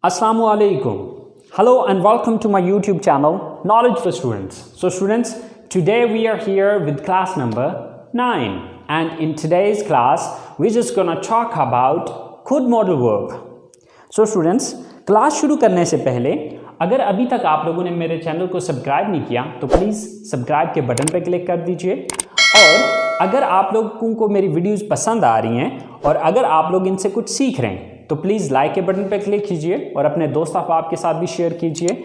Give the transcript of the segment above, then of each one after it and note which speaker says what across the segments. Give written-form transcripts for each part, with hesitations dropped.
Speaker 1: Assalamualaikum. Hello and welcome to my YouTube channel Knowledge for Students. So students, today we are here with class number 9 and in today's class we're just gonna talk about could modal verb. So students, class शुरू करने से पहले अगर अभी तक आप लोगों ने मेरे चैनल को सब्सक्राइब नहीं किया तो प्लीज़ सब्सक्राइब के बटन पर क्लिक कर दीजिए। और अगर आप लोगों को मेरी वीडियोस पसंद आ रही हैं और अगर आप लोग इनसे कुछ सीख रहे हैं तो प्लीज़ लाइक के बटन पर क्लिक कीजिए और अपने दोस्त अहबाब के साथ भी शेयर कीजिए।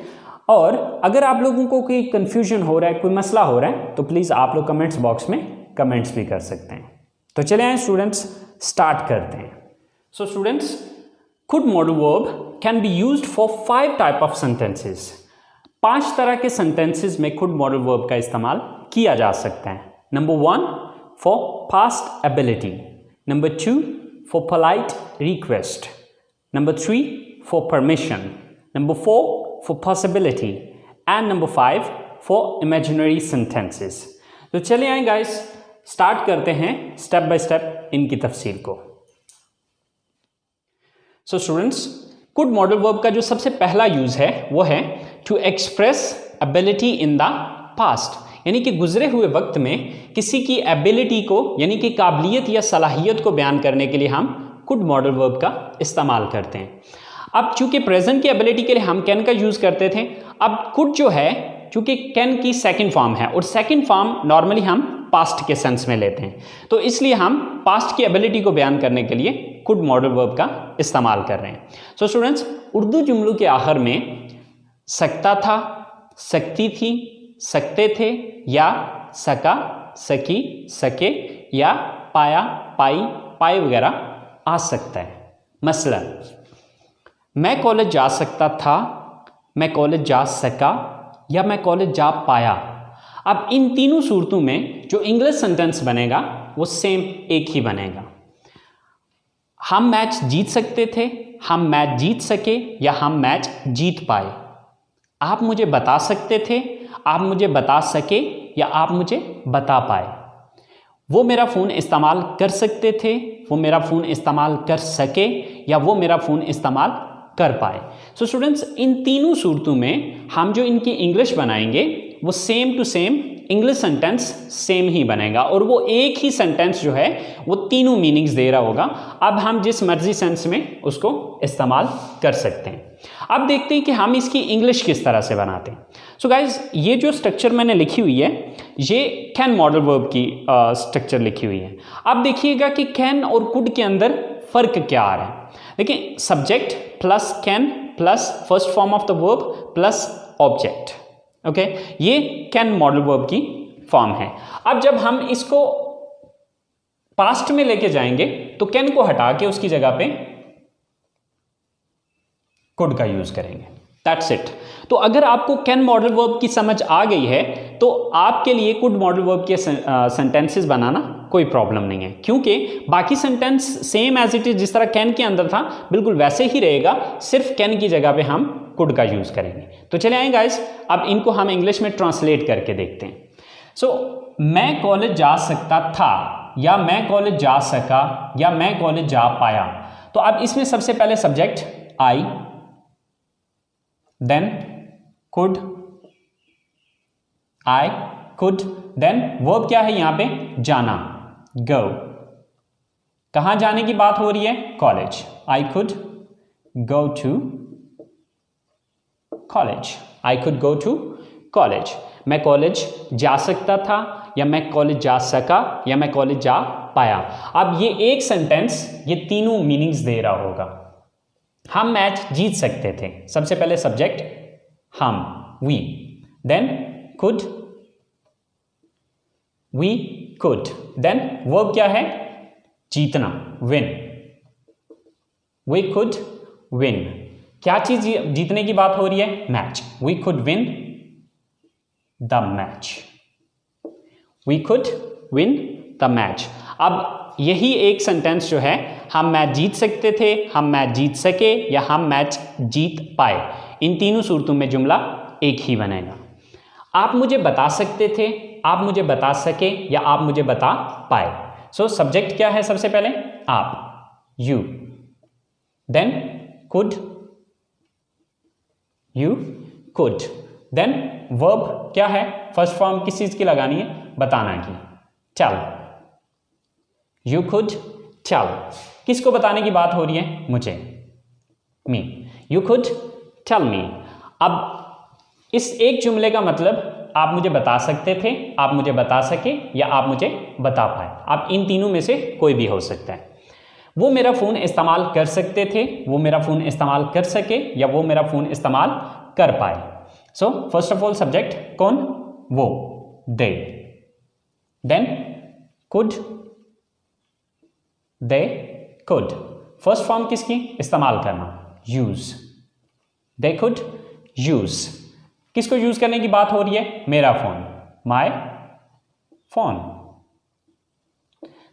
Speaker 1: और अगर आप लोगों को कोई कन्फ्यूजन हो रहा है, कोई मसला हो रहा है तो प्लीज़ आप लोग कमेंट्स बॉक्स में कमेंट्स भी कर सकते हैं। तो चले आए स्टूडेंट्स, स्टार्ट करते हैं। So students, could modal verb can be used for 5 type of sentences. 5 तरह के sentences में could modal verb का इस्तेमाल किया जा सकता है। Number 1 for past ability, Number 2 for polite request, Number 3 for permission, Number 4 for possibility and Number 5 for imaginary sentences. तो चलिए आए गाइस, स्टार्ट करते हैं स्टेप बाय स्टेप इनकी तफसील को। So students, could modal verb का जो सबसे पहला यूज है वो है to express ability in the past, यानी कि गुजरे हुए वक्त में किसी की एबिलिटी को यानी कि काबिलियत या सलाहियत को बयान करने के लिए हम कुड मॉडल वर्ब का इस्तेमाल करते हैं। अब चूंकि प्रेजेंट की एबिलिटी के लिए हम कैन का यूज करते थे, अब कुड जो है चूंकि कैन की सेकंड फॉर्म है और सेकंड फॉर्म नॉर्मली हम पास्ट के सेंस में लेते हैं, तो इसलिए हम पास्ट की एबिलिटी को बयान करने के लिए कुड मॉडल वर्ब का इस्तेमाल कर रहे हैं। सो स्टूडेंट्स, उर्दू जुमलों के आखिर में सकता था, सकती थी, सकते थे या सका, सकी, सके या पाया, पाई, पाए वगैरह आ सकता है। मसलन मैं कॉलेज जा सकता था, मैं कॉलेज जा सका या मैं कॉलेज जा पाया। अब इन तीनों सूरतों में जो इंग्लिश सेंटेंस बनेगा वो सेम एक ही बनेगा। हम मैच जीत सकते थे, हम मैच जीत सके या हम मैच जीत पाए। आप मुझे बता सकते थे, आप मुझे बता सके या आप मुझे बता पाए। वो मेरा फ़ोन इस्तेमाल कर सकते थे, वो मेरा फ़ोन इस्तेमाल कर सके या वो मेरा फ़ोन इस्तेमाल कर पाए। सो स्टूडेंट्स, इन तीनों सूरतों में हम जो इनकी इंग्लिश बनाएंगे वो same to same English sentence same ही बनेगा और वो एक ही सेंटेंस जो है वो तीनों मीनिंग्स दे रहा होगा। अब हम जिस मर्जी सेंस में उसको इस्तेमाल कर सकते हैं। अब देखते हैं कि हम इसकी इंग्लिश किस तरह से बनाते हैं। सो गाइज, ये जो स्ट्रक्चर मैंने लिखी हुई है ये कैन मॉडल वर्ब की स्ट्रक्चर लिखी हुई है। अब देखिएगा कि कैन और कुड के अंदर फ़र्क क्या आ रहा है। देखिए, subject plus can plus first form of the verb plus object, okay, ये कैन मॉडल वर्ब की फॉर्म है। अब जब हम इसको पास्ट में लेके जाएंगे तो कैन को हटा के उसकी जगह पे कुड का यूज करेंगे। That's it. तो अगर आपको कैन मॉडल वर्ब की समझ आ गई है तो आपके लिए कुड मॉडल वर्ब के सेंटेंसेस बनाना कोई प्रॉब्लम नहीं है, क्योंकि बाकी sentence same as it is जिस तरह कैन के अंदर था बिल्कुल वैसे ही रहेगा, सिर्फ कैन की जगह पे हम कुड का यूज करेंगे। तो चले आए गाइस, अब इनको हम इंग्लिश में ट्रांसलेट करके देखते हैं। सो मैं कॉलेज जा सकता था या मैं कॉलेज जा सका या मैं कॉलेज जा पाया। तो अब इसमें सबसे पहले subject I, then could, I could, then verb क्या है यहां पे, जाना, गो। कहां जाने की बात हो रही है, college. I could go to college, I could go to college. मैं कॉलेज जा सकता था या मैं कॉलेज जा सका या मैं कॉलेज जा पाया। अब ये एक सेंटेंस ये तीनों मीनिंग्स दे रहा होगा। हम मैच जीत सकते थे, सबसे पहले सब्जेक्ट हम, we, then could, we could, then verb क्या है, जीतना, विन, वी कुड विन। क्या चीज जीतने की बात हो रही है, match. We could win the match, we could win the match. अब यही एक सेंटेंस जो है, हम मैच जीत सकते थे, हम मैच जीत सके या हम मैच जीत पाए, इन तीनों सूरतों में जुमला एक ही बनेगा। आप मुझे बता सकते थे, आप मुझे बता सके या आप मुझे बता पाए। सो सब्जेक्ट क्या है, सबसे पहले आप, you, then could, you could. Then verb क्या है, फर्स्ट फॉर्म किस चीज की लगानी है, बताना की, टेल। यू कुड टेल, किसको बताने की बात हो रही है, मुझे, me. You could tell me. अब इस एक जुमले का मतलब आप मुझे बता सकते थे, आप मुझे बता सके, या आप मुझे बता पाए। आप इन तीनों में से कोई भी हो सकता है। वो मेरा फ़ोन इस्तेमाल कर सकते थे, वो मेरा फ़ोन इस्तेमाल कर सके, या वो मेरा फ़ोन इस्तेमाल कर पाए। So first of all subject कौन, वो, they. Then could, they could. First form किसकी, इस्तेमाल करना, यूज। दे कुड यूज, किसको यूज करने की बात हो रही है, मेरा phone, my phone.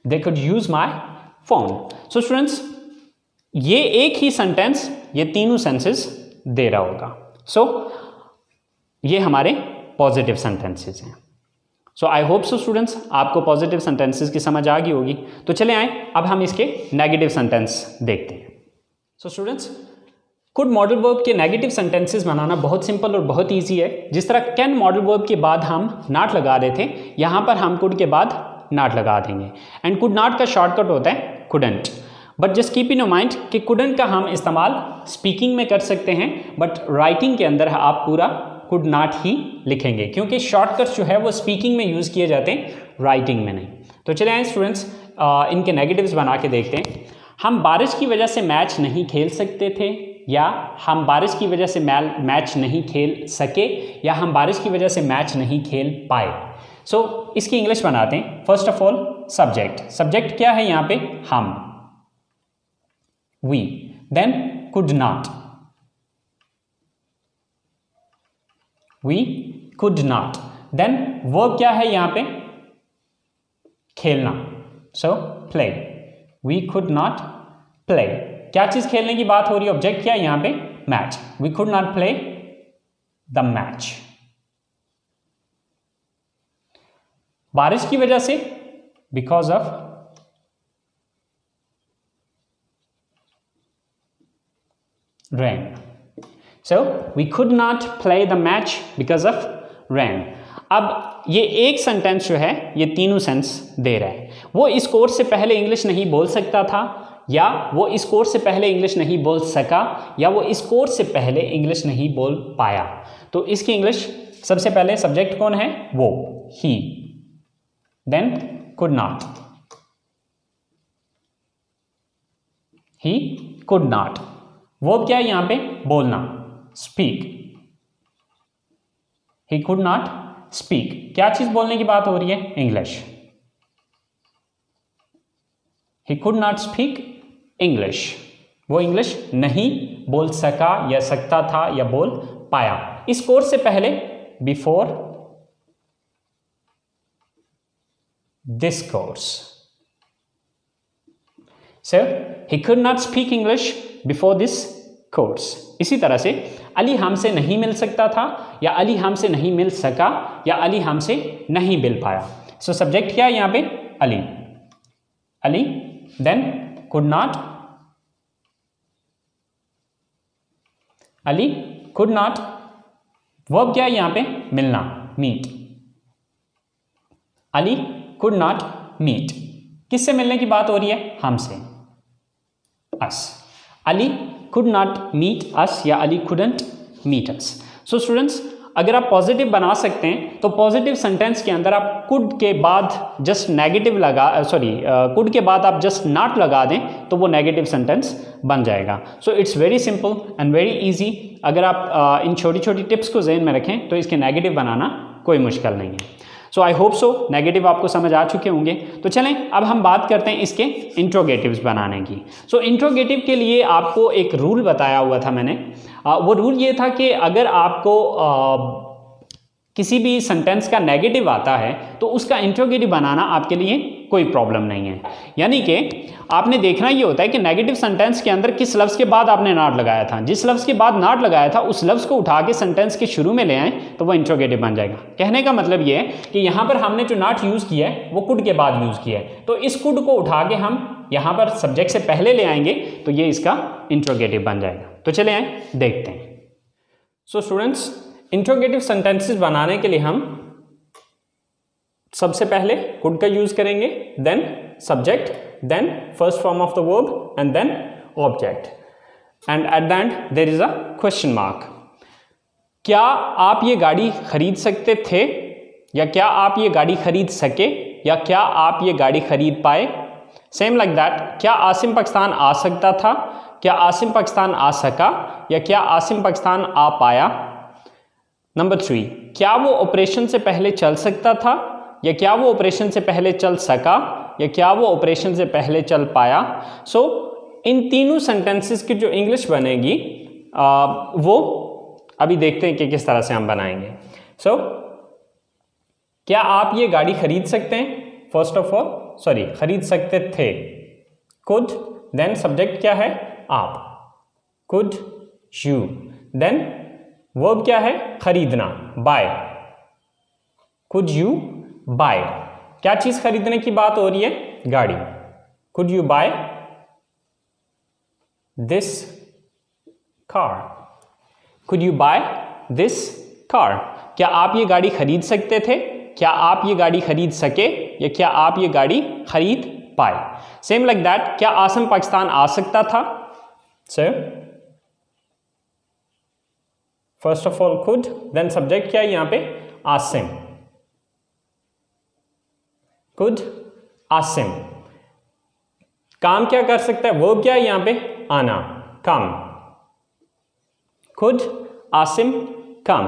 Speaker 1: They could use my phone. So students, ये एक ही सेंटेंस ये तीनों सेंसेस दे रहा होगा। सो ये हमारे पॉजिटिव सेंटेंसेस हैं। So I hope so students, आपको पॉजिटिव सेंटेंसेस की समझ आ गई होगी। तो चले आए अब हम इसके नेगेटिव सेंटेंस देखते हैं। सो स्टूडेंट्स, कुड मॉडल वर्ब के नेगेटिव सेंटेंसेस बनाना बहुत सिंपल और बहुत इजी है। जिस तरह कैन मॉडल वर्ब के बाद हम नॉट लगा रहे थे, यहाँ पर हम कुड के बाद नॉट लगा देंगे। एंड कुड नॉट का शॉर्टकट होता है couldn't. But just keep in mind कि कुडंट का हम इस्तेमाल स्पीकिंग में कर सकते हैं, बट राइटिंग के अंदर आप पूरा कुड नॉट ही लिखेंगे, क्योंकि शॉर्टकट्स जो है वो स्पीकिंग में यूज़ किए जाते हैं, राइटिंग में नहीं। तो चले आए स्टूडेंट्स, इनके नेगेटिव्स बना के देखते हैं। हम बारिश की वजह से मैच नहीं खेल सकते थे, या हम बारिश की वजह से मैच नहीं खेल सके, या हम बारिश की वजह से मैच नहीं खेल पाए। सो इसकी इंग्लिश बनाते हैं। First of all subject, subject क्या है यहाँ पे, हम, we. Then could not, we could not. Then verb क्या है यहाँ पे, खेलना, so play. We could not play, क्या चीज खेलने की बात हो रही है, ऑब्जेक्ट क्या है यहाँ पे, match. We could not play the match. बारिश की वजह से, because of rain. So we could not play the match because of rain. अब ये एक सेंटेंस जो है ये तीनों सेंस दे रहा है। वो इस कोर्स से पहले इंग्लिश नहीं बोल सकता था, या वो इस कोर्स से पहले इंग्लिश नहीं बोल सका, या वो इस कोर्स से पहले इंग्लिश नहीं बोल पाया। तो इसकी इंग्लिश सबसे पहले सब्जेक्ट कौन है, वो, he. Then could not, he could not. वो क्या है यहाँ पे, बोलना, speak. He could not speak, क्या चीज बोलने की बात हो रही है, English. He could not speak English, वो इंग्लिश नहीं बोल सका, या सकता था, या बोल पाया। इस कोर्स से पहले, before this course. So he could not speak English before this course. इसी तरह से अली हमसे नहीं मिल सकता था, या अली हमसे नहीं मिल सका, या अली हमसे नहीं मिल पाया। सो सब्जेक्ट क्या है यहाँ पे, Ali, Ali. Then could not, Ali could not. Verb क्या है यहाँ पे, मिलना, meet. Ali could not meet, किससे मिलने की बात हो रही है, हमसे, us. Ali could not meet us, या Ali couldn't meet us. So students, अगर आप पॉजिटिव बना सकते हैं तो पॉजिटिव सेंटेंस के अंदर आप कुड के बाद जस्ट नेगेटिव कुड के बाद आप जस्ट नॉट लगा दें तो वो नेगेटिव सेंटेंस बन जाएगा। So it's very simple and very easy. अगर आप इन छोटी छोटी टिप्स को ज़हन में रखें तो इसके नेगेटिव बनाना कोई मुश्किल नहीं है। सो आई होप सो नेगेटिव आपको समझ आ चुके होंगे। तो चलें अब हम बात करते हैं इसके इंट्रोगेटिव्स बनाने की। सो इंट्रोगेटिव के लिए आपको एक रूल बताया हुआ था मैंने। वो रूल ये था कि अगर आपको किसी भी सेंटेंस का नेगेटिव आता है तो उसका इंट्रोगेटिव बनाना आपके लिए कोई प्रॉब्लम नहीं है। यानी कि आपने देखना ये होता है कि नेगेटिव सेंटेंस के अंदर किस लफ्ज़ के बाद आपने नॉट लगाया था। जिस लफ्ज़ के बाद नॉट लगाया था उस लफ्ज़ को उठा के सेंटेंस के शुरू में ले आएँ तो वो इंट्रोगेटिव बन जाएगा। कहने का मतलब ये है कि यहाँ पर हमने जो नॉट यूज़ किया है वो कुड के बाद यूज़ किया है, तो इस कुड को उठा के हम यहाँ पर सब्जेक्ट से पहले ले आएंगे तो ये इसका इंट्रोगेटिव बन जाएगा। तो चले आए देखते हैं। सो स्टूडेंट्स, इंट्रोगेटिव सेंटेंसेस बनाने के लिए हम सबसे पहले कुड का यूज करेंगे, then subject, then first form of the verb and then object, and at the end there is a question mark. क्या आप ये गाड़ी खरीद सकते थे, या क्या आप ये गाड़ी खरीद सके, या क्या आप ये गाड़ी खरीद पाए। सेम लाइक दैट, क्या आसिम पाकिस्तान आ सकता था, क्या आसिम पाकिस्तान आ सका, या क्या आसिम पाकिस्तान आ पाया। नंबर 3, क्या वो ऑपरेशन से पहले चल सकता था, या क्या वो ऑपरेशन से पहले चल सका, या क्या वो ऑपरेशन से पहले चल पाया। सो इन तीनों सेंटेंसेस की जो इंग्लिश बनेगी वो अभी देखते हैं कि किस तरह से हम बनाएंगे। सो क्या आप ये गाड़ी खरीद सकते हैं, फर्स्ट ऑफ ऑल, सॉरी खरीद सकते थे, कुड, देन सब्जेक्ट क्या है, आप, कुड यू, देन वर्ब क्या है, खरीदना, बाय, कुड यू बाय। क्या चीज खरीदने की बात हो रही है, गाड़ी, could you buy this car, could you buy this car. क्या आप ये गाड़ी खरीद सकते थे, क्या आप ये गाड़ी खरीद सके, या क्या आप ये गाड़ी खरीद पाए। सेम लाइक दैट, क्या आसिम पाकिस्तान आ सकता था, so first of all could, then subject क्या है यहां पे, आसिम, कुड आसिम। काम क्या कर सकता है, वर्ब क्या है यहां पे, आना, कम, कुड आसिम कम।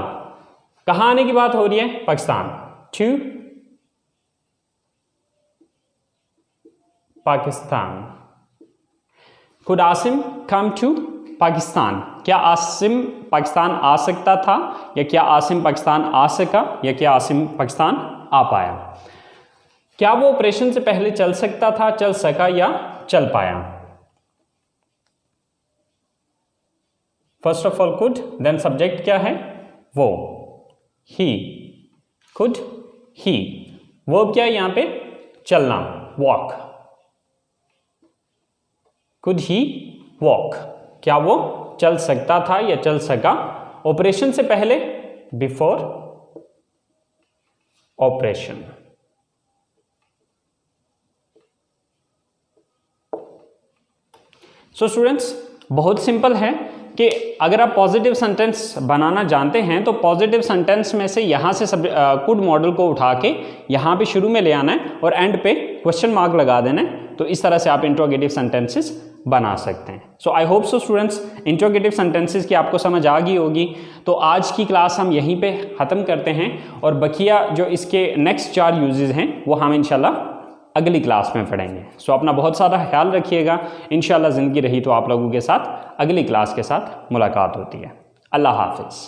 Speaker 1: कहां आने की बात हो रही है, Pakistan, to Pakistan, could Asim come to Pakistan. क्या आसिम पाकिस्तान आ सकता था, या क्या आसिम पाकिस्तान आ सका, या क्या आसिम पाकिस्तान आ पाया। क्या वो ऑपरेशन से पहले चल सकता था, चल सका, या चल पाया। First of all could, then subject क्या है, वो, ही, कुड ही। वर्ब क्या है यहां पे, चलना, वॉक, कुड ही वॉक। क्या वो चल सकता था या चल सका ऑपरेशन से पहले, बिफोर ऑपरेशन। सो स्टूडेंट्स, बहुत सिंपल है कि अगर आप पॉजिटिव सेंटेंस बनाना जानते हैं तो पॉजिटिव सेंटेंस में से यहाँ से कुड मॉडल को उठा के यहाँ पे शुरू में ले आना है और एंड पे क्वेश्चन मार्क लगा देना है। तो इस तरह से आप इंट्रोगेटिव सेंटेंसेस बना सकते हैं। So I hope so students, interrogative sentences की आपको समझ आ गई होगी। तो आज की क्लास हम यहीं पे ख़त्म करते हैं और बकिया जो इसके नेक्स्ट 4 यूजेस हैं वो हम इंशाल्लाह अगली क्लास में पढ़ेंगे। सो अपना बहुत सारा ख्याल रखिएगा। इंशाल्लाह ज़िंदगी रही तो आप लोगों के साथ अगली क्लास के साथ मुलाकात होती है। अल्लाह हाफिज़।